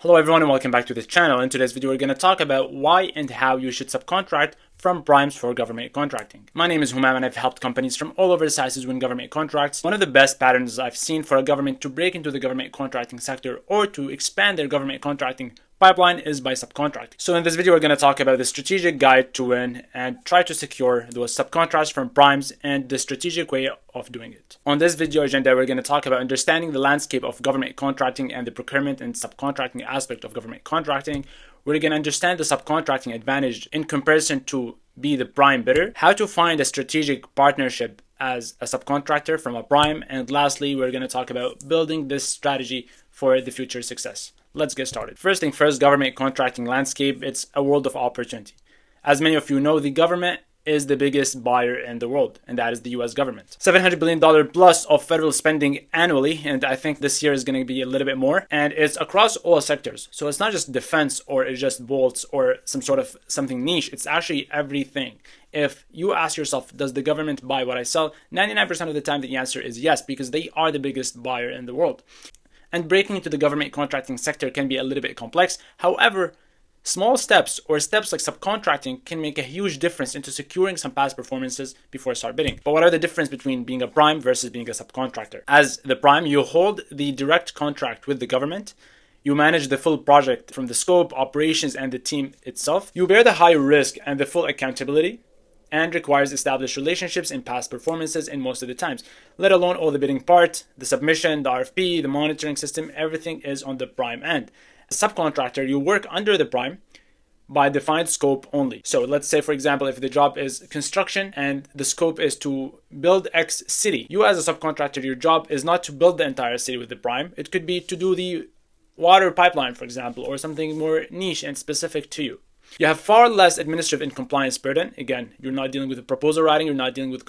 Hello everyone and welcome back to this channel. In today's video we're going to talk about why and how you should subcontract from primes for government contracting. My name is Humam and I've helped companies from all over the sizes win government contracts. One of the best patterns I've seen for a government to break into the government contracting sector or to expand their government contracting pipeline is by subcontracting. So in this video we're going to talk about the strategic guide to win and try to secure those subcontracts from primes and the strategic way of doing it. On this video agenda we're going to talk about understanding the landscape of government contracting and the procurement and subcontracting aspect of government contracting. We're going to understand the subcontracting advantage in comparison to be the prime bidder, how to find a strategic partnership as a subcontractor from a prime, and lastly we're going to talk about building this strategy for the future success. Let's get started. First thing first, government contracting landscape, it's a world of opportunity. As many of you know, the government is the biggest buyer in the world, and that is the US government. $700 billion plus of federal spending annually, and I think this year is going to be a little bit more, and it's across all sectors. So it's not just defense or it's just bolts or some sort of something niche, it's actually everything. If you ask yourself, does the government buy what I sell? 99% of the time the answer is yes, because they are the biggest buyer in the world. And breaking into the government contracting sector can be a little bit complex. However, small steps or steps like subcontracting can make a huge difference into securing some past performances before start bidding. But what are the difference between being a prime versus being a subcontractor? As the prime, you hold the direct contract with the government. You manage the full project from the scope, operations, and the team itself. You bear the high risk and the full accountability, and requires established relationships and past performances in most of the times, let alone all the bidding part, the submission, the RFP, the monitoring system, everything is on the prime end. As a subcontractor, you work under the prime by defined scope only. So let's say, for example, if the job is construction and the scope is to build X city, you as a subcontractor, your job is not to build the entire city with the prime. It could be to do the water pipeline, for example, or something more niche and specific to you. You have far less administrative and compliance burden. Again, you're not dealing with the proposal writing, you're not dealing with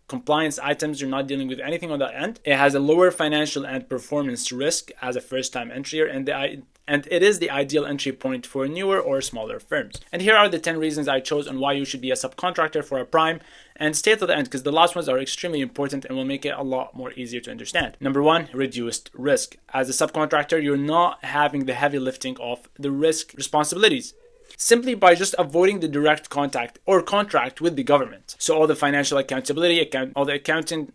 compliance items, you're not dealing with anything on that end. It has a lower financial and performance risk as a first-time entry, and it is the ideal entry point for newer or smaller firms. And here are the 10 reasons I chose on why you should be a subcontractor for a prime, and stay to the end because the last ones are extremely important and will make it a lot more easier to understand. Number one, reduced risk. As a subcontractor, you're not having the heavy lifting of the risk responsibilities, simply by just avoiding the direct contact or contract with the government. So all the financial accountability, all the accounting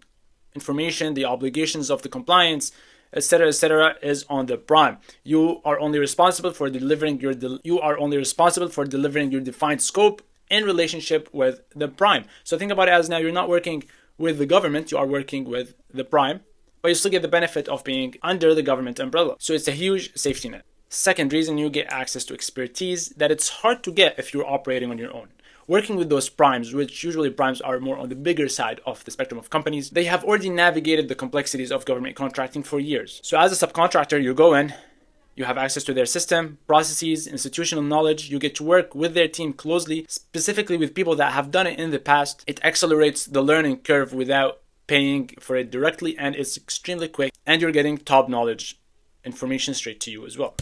information, the obligations of the compliance, etc., is on the prime. You are only responsible for delivering your defined scope in relationship with the prime. So think about it as now you're not working with the government, you are working with the prime, but you still get the benefit of being under the government umbrella. So it's a huge safety net. Second reason, you get access to expertise that it's hard to get if you're operating on your own. Working with those primes, which usually primes are more on the bigger side of the spectrum of companies, they have already navigated the complexities of government contracting for years. So as a subcontractor, you go in, you have access to their system, processes, institutional knowledge, you get to work with their team closely, specifically with people that have done it in the past. It accelerates the learning curve without paying for it directly, and it's extremely quick, and you're getting top knowledge information straight to you as well.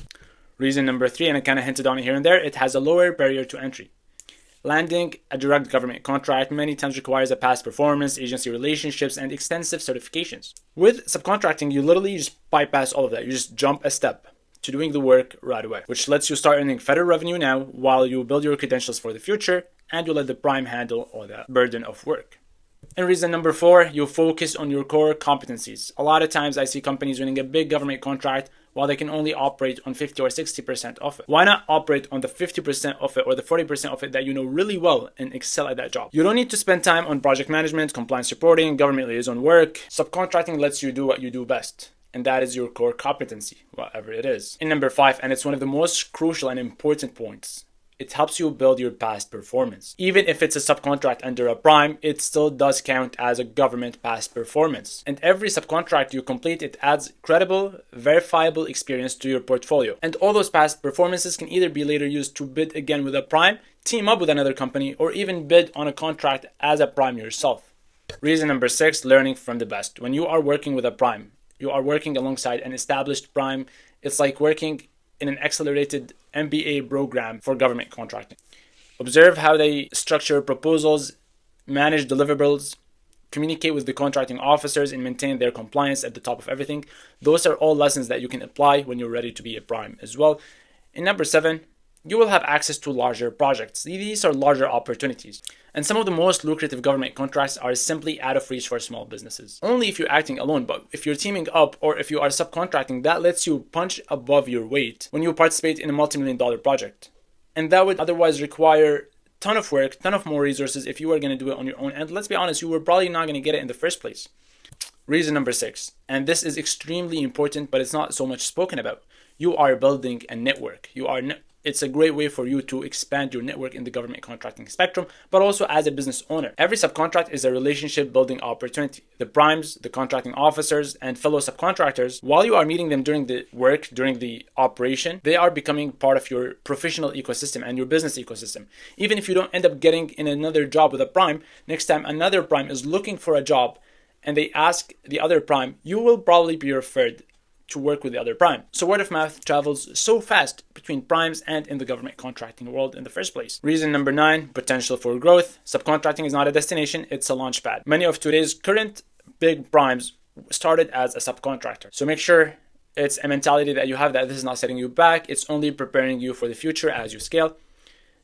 Reason number three, and I kind of hinted on it here and there, it has a lower barrier to entry. Landing a direct government contract many times requires a past performance, agency relationships, and extensive certifications. With subcontracting, you literally just bypass all of that. You just jump a step to doing the work right away, which lets you start earning federal revenue now while you build your credentials for the future, and you let the prime handle all that burden of work. And reason number four, you focus on your core competencies. A lot of times I see companies winning a big government contract while they can only operate on 50 or 60% of it. Why not operate on the 50% of it or the 40% of it that you know really well and excel at that job? You don't need to spend time on project management, compliance reporting, government liaison work. Subcontracting lets you do what you do best, and that is your core competency, whatever it is. And number five, and it's one of the most crucial and important points, it helps you build your past performance. Even if it's a subcontract under a prime, it still does count as a government past performance. And every subcontract you complete, it adds credible, verifiable experience to your portfolio. And all those past performances can either be later used to bid again with a prime, team up with another company, or even bid on a contract as a prime yourself. Reason number six, learning from the best. When you are working with a prime, you are working alongside an established prime. It's like working in an accelerated MBA program for government contracting. Observe how they structure proposals, manage deliverables, communicate with the contracting officers, and maintain their compliance at the top of everything. Those are all lessons that you can apply when you're ready to be a prime as well. In number 7, you will have access to larger projects. These are larger opportunities. And some of the most lucrative government contracts are simply out of reach for small businesses. Only if you're acting alone, but if you're teaming up or if you are subcontracting, that lets you punch above your weight when you participate in a multi-million-dollar project. And that would otherwise require ton of work, ton of more resources if you were going to do it on your own. And let's be honest, you were probably not going to get it in the first place. Reason number 6, and this is extremely important, but it's not so much spoken about. You are building a network. It's a great way for you to expand your network in the government contracting spectrum, but also as a business owner. Every subcontract is a relationship building opportunity. The primes, the contracting officers, and fellow subcontractors, while you are meeting them during the work, during the operation, they are becoming part of your professional ecosystem and your business ecosystem. Even if you don't end up getting in another job with a prime, next time another prime is looking for a job and they ask the other prime, you will probably be referred to work with the other prime. So word of mouth travels so fast between primes and in the government contracting world in the first place. Reason number 9, potential for growth. Subcontracting is not a destination, it's a launch pad. Many of today's current big primes started as a subcontractor. So make sure it's a mentality that you have that this is not setting you back, it's only preparing you for the future as you scale.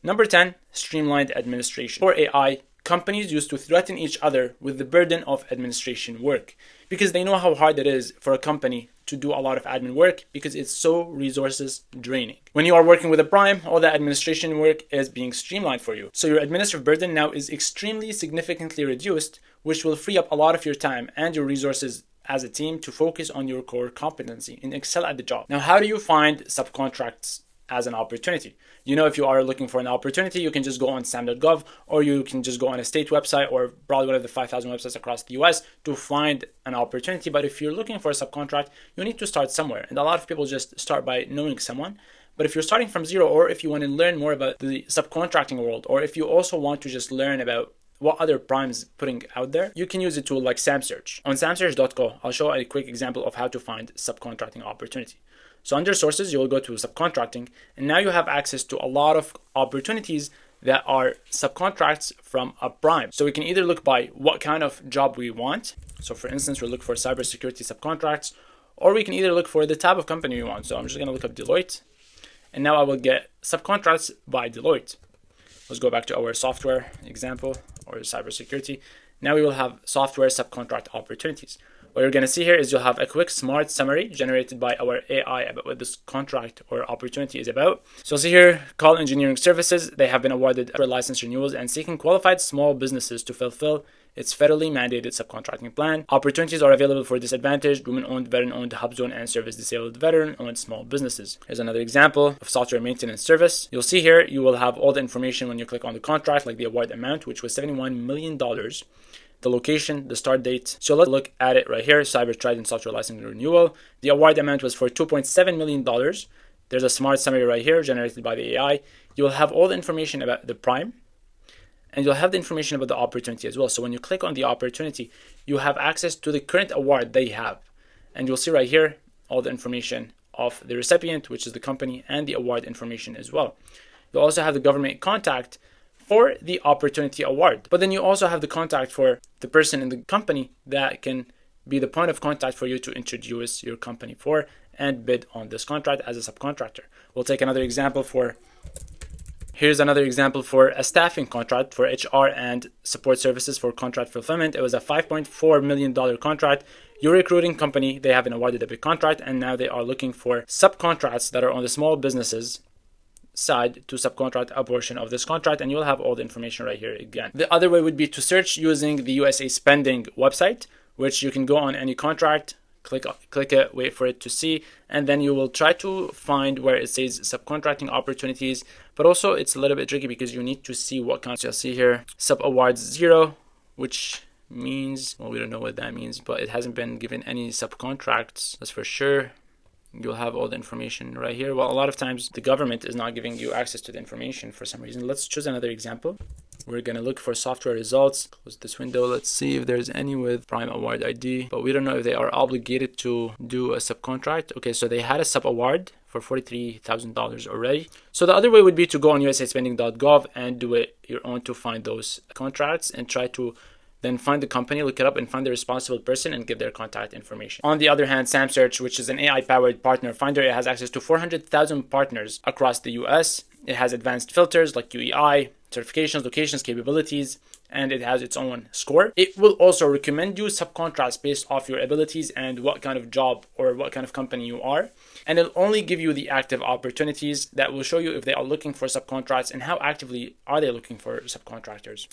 Number 10, streamlined administration. For AI, companies used to threaten each other with the burden of administration work because they know how hard it is for a company to do a lot of admin work because it's so resources draining. When you are working with a prime, all the administration work is being streamlined for you. So your administrative burden now is extremely significantly reduced, which will free up a lot of your time and your resources as a team to focus on your core competency and excel at the job. Now, how do you find subcontracts as an opportunity? If you are looking for an opportunity, you can just go on Subcontracting.gov, or you can just go on a state website or probably one of the 5,000 websites across the US to find an opportunity. But if you're looking for a subcontract, you need to start somewhere. And a lot of people just start by knowing someone. But if you're starting from zero, or if you want to learn more about the subcontracting world, or if you also want to just learn about what other primes putting out there, you can use a tool like SamSearch. On samsearch.co, I'll show a quick example of how to find subcontracting opportunity. So under sources, you'll go to subcontracting, and now you have access to a lot of opportunities that are subcontracts from a prime. So we can either look by what kind of job we want. So for instance, we'll look for cybersecurity subcontracts, or we can either look for the type of company we want. So I'm just going to look up Deloitte, and now I will get subcontracts by Deloitte. Let's go back to our software example or cybersecurity. Now we will have software subcontract opportunities. What you're going to see here is you'll have a quick smart summary generated by our AI about what this contract or opportunity is about. So you'll see here, Call Engineering Services, they have been awarded license renewals and seeking qualified small businesses to fulfill its federally mandated subcontracting plan. Opportunities are available for disadvantaged, women-owned, veteran-owned, hub zone, and service-disabled veteran-owned small businesses. Here's another example of software maintenance service. You'll see here, you will have all the information when you click on the contract, like the award amount, which was $71 million. The location, the start date. So let's look at it right here. Cyber Trident software license renewal. The award amount was for $2.7 million. There's a smart summary right here generated by the AI. You will have all the information about the prime, and you'll have the information about the opportunity as well. So when you click on the opportunity, you have access to the current award they have. And you'll see right here all the information of the recipient, which is the company, and the award information as well. You'll also have the government contact for the opportunity award. But then you also have the contact for the person in the company that can be the point of contact for you to introduce your company for and bid on this contract as a subcontractor. We'll take another example here's another example for a staffing contract for HR and support services for contract fulfillment. It was a $5.4 million contract. Your recruiting company, they have been awarded a big contract, and now they are looking for subcontracts that are on the small businesses side to subcontract a portion of this contract, and you'll have all the information right here again. The other way would be to search using the USASpending website, which you can go on any contract, click it, wait for it to see, and then you will try to find where it says subcontracting opportunities. But also it's a little bit tricky because you need to see what kind. You'll see here sub awards 0, which means, well, we don't know what that means, but it hasn't been given any subcontracts, that's for sure. You'll have all the information right here. Well, a lot of times the government is not giving you access to the information for some reason. Let's choose another example. We're going to look for software results. Close this window. Let's see if there's any with Prime Award ID, but we don't know if they are obligated to do a subcontract. Okay, so they had a sub award for $43,000 already. So the other way would be to go on USASpending.gov and do it your own to find those contracts and try to then find the company, look it up, and find the responsible person and give their contact information. On the other hand, SamSearch, which is an AI-powered partner finder, it has access to 400,000 partners across the US. It has advanced filters like UEI, certifications, locations, capabilities, and it has its own score. It will also recommend you subcontracts based off your abilities and what kind of job or what kind of company you are. And it'll only give you the active opportunities that will show you if they are looking for subcontracts and how actively are they looking for subcontractors.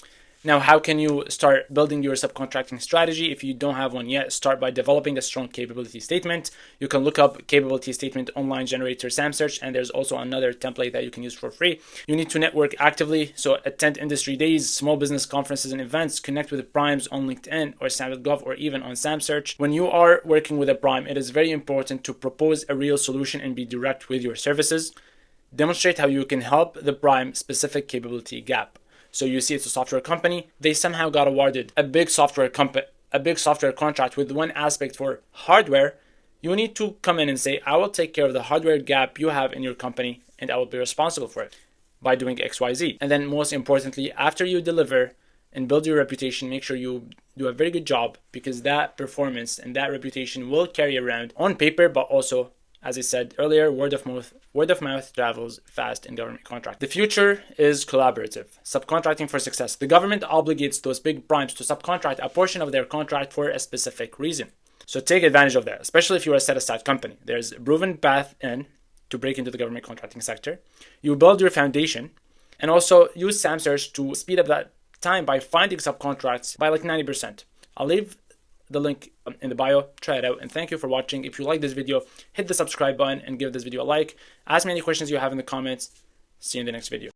Now, how can you start building your subcontracting strategy? If you don't have one yet, start by developing a strong capability statement. You can look up capability statement online generator SamSearch, and there's also another template that you can use for free. You need to network actively, so attend industry days, small business conferences and events, connect with primes on LinkedIn or SAM.gov or even on SamSearch. When you are working with a prime, it is very important to propose a real solution and be direct with your services. Demonstrate how you can help the prime specific capability gap. So you see it's a software company. They somehow got awarded a big software contract with one aspect for hardware. You need to come in and say, I will take care of the hardware gap you have in your company and I will be responsible for it by doing XYZ. And then most importantly, after you deliver and build your reputation, make sure you do a very good job, because that performance and that reputation will carry around on paper, but also, as I said earlier, word of mouth travels fast in government contract. The future is collaborative. Subcontracting for success. The government obligates those big primes to subcontract a portion of their contract for a specific reason. So take advantage of that, especially if you're a set-aside company. There's a proven path to break into the government contracting sector. You build your foundation, and also use SamSearch to speed up that time by finding subcontracts by like 90%. I'll leave the link in the bio. Try it out, and thank you for watching. If you like this video, hit the subscribe button and give this video a like. Ask me any questions you have in the comments. See you in the next video.